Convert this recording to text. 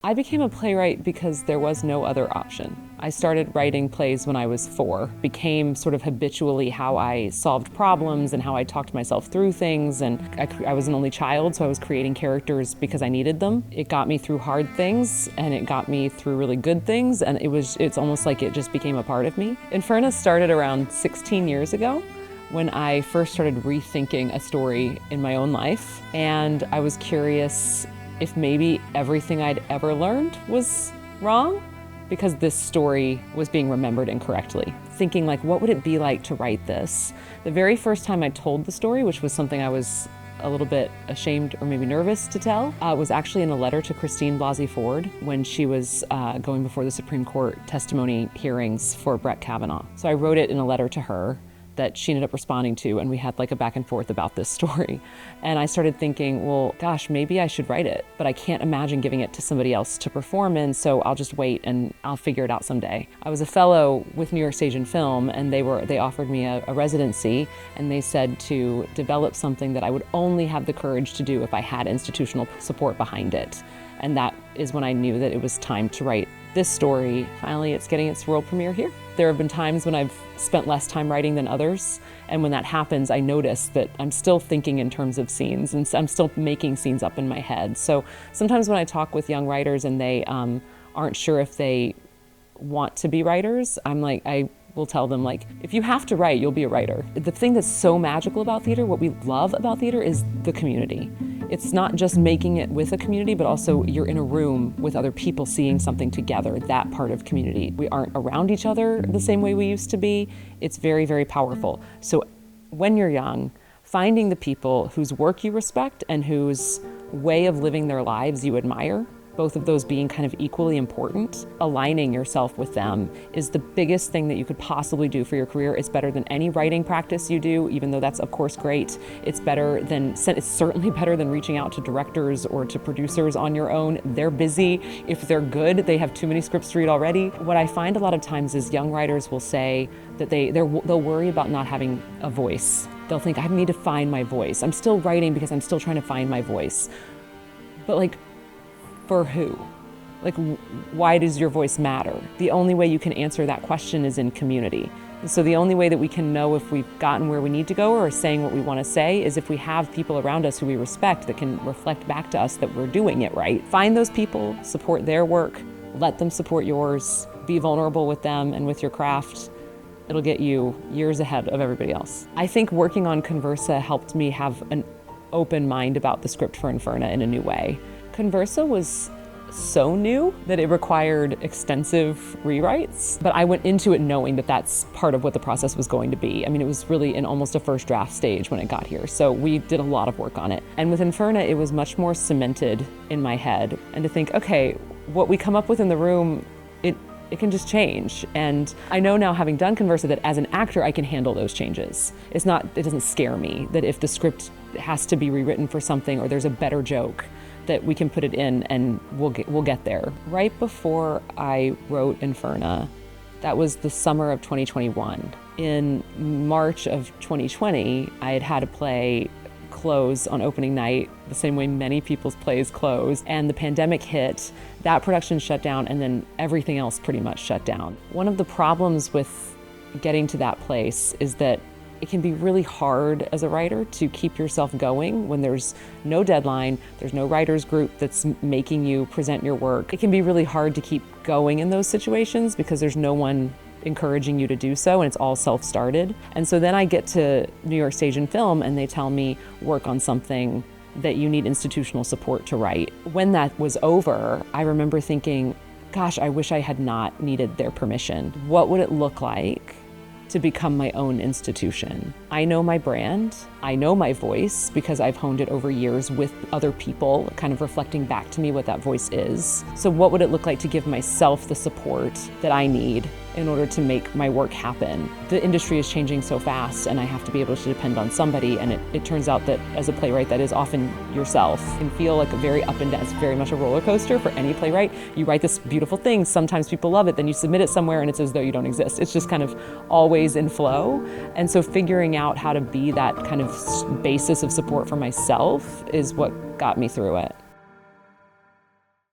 I became a playwright because there was no other option. I started writing plays when I was 4, became sort of habitually how I solved problems and how I talked myself through things, and I was an only child, so I was creating characters because I needed them. It got me through hard things, and it got me through really good things, and it's almost like it just became a part of me. INFERNA started around 16 years ago, when I first started rethinking a story in my own life, and I was curious if maybe everything I'd ever learned was wrong, because this story was being remembered incorrectly. Thinking like, what would it be like to write this? The very first time I told the story, which was something I was a little bit ashamed or maybe nervous to tell, was actually in a letter to Christine Blasey Ford when she was going before the Supreme Court testimony hearings for Brett Kavanaugh. So I wrote it in a letter to her that she ended up responding to, and we had like a back and forth about this story. And I started thinking, well, gosh, maybe I should write it, but I can't imagine giving it to somebody else to perform in, so I'll just wait and I'll figure it out someday. I was a fellow with New York Stage and Film, and they offered me a residency, and they said to develop something that I would only have the courage to do if I had institutional support behind it. And that is when I knew that it was time to write this story. Finally, it's getting its world premiere here. There have been times when I've spent less time writing than others, and when that happens, I notice that I'm still thinking in terms of scenes, and I'm still making scenes up in my head. So sometimes when I talk with young writers and they aren't sure if they want to be writers, I will tell them, like, if you have to write, you'll be a writer. The thing that's so magical about theater, what we love about theater, is the community. It's not just making it with a community, but also you're in a room with other people seeing something together, that part of community. We aren't around each other the same way we used to be. It's very, very powerful. So when you're young, finding the people whose work you respect and whose way of living their lives you admire, both of those being kind of equally important, aligning yourself with them is the biggest thing that you could possibly do for your career. It's better than any writing practice you do, even though that's of course great. It's certainly better than reaching out to directors or to producers on your own. They're busy. If they're good, they have too many scripts to read already. What I find a lot of times is young writers will say that they'll worry about not having a voice. They'll think, I need to find my voice. I'm still writing because I'm still trying to find my voice. But like, for who? Like, why does your voice matter? The only way you can answer that question is in community. So the only way that we can know if we've gotten where we need to go or are saying what we want to say is if we have people around us who we respect that can reflect back to us that we're doing it right. Find those people, support their work, let them support yours, be vulnerable with them and with your craft. It'll get you years ahead of everybody else. I think working on Conversa helped me have an open mind about the script for INFERNA in a new way. Conversa was so new that it required extensive rewrites, but I went into it knowing that that's part of what the process was going to be. I mean, it was really in almost a first draft stage when it got here, so we did a lot of work on it. And with INFERNA, it was much more cemented in my head, and to think, okay, what we come up with in the room, it can just change. And I know now, having done Conversa, that as an actor, I can handle those changes. It doesn't scare me that if the script has to be rewritten for something or there's a better joke, that we can put it in and we'll get there. Right before I wrote INFERNA, that was the summer of 2021. In March of 2020, I had a play close on opening night, the same way many people's plays close, and the pandemic hit. That production shut down, and then everything else pretty much shut down. One of the problems with getting to that place is that it can be really hard as a writer to keep yourself going when there's no deadline, there's no writers group that's making you present your work. It can be really hard to keep going in those situations because there's no one encouraging you to do so, and it's all self-started. And so then I get to New York Stage and Film, and they tell me, work on something that you need institutional support to write. When that was over, I remember thinking, gosh, I wish I had not needed their permission. What would it look like to become my own institution? I know my brand, I know my voice because I've honed it over years with other people, kind of reflecting back to me what that voice is. So what would it look like to give myself the support that I need in order to make my work happen? The industry is changing so fast, and I have to be able to depend on somebody, and it turns out that as a playwright, that is often yourself. It can feel like a very up and down, it's very much a roller coaster for any playwright. You write this beautiful thing, sometimes people love it, then you submit it somewhere and it's as though you don't exist. It's just kind of always in flow. And so figuring out how to be that kind of basis of support for myself is what got me through it.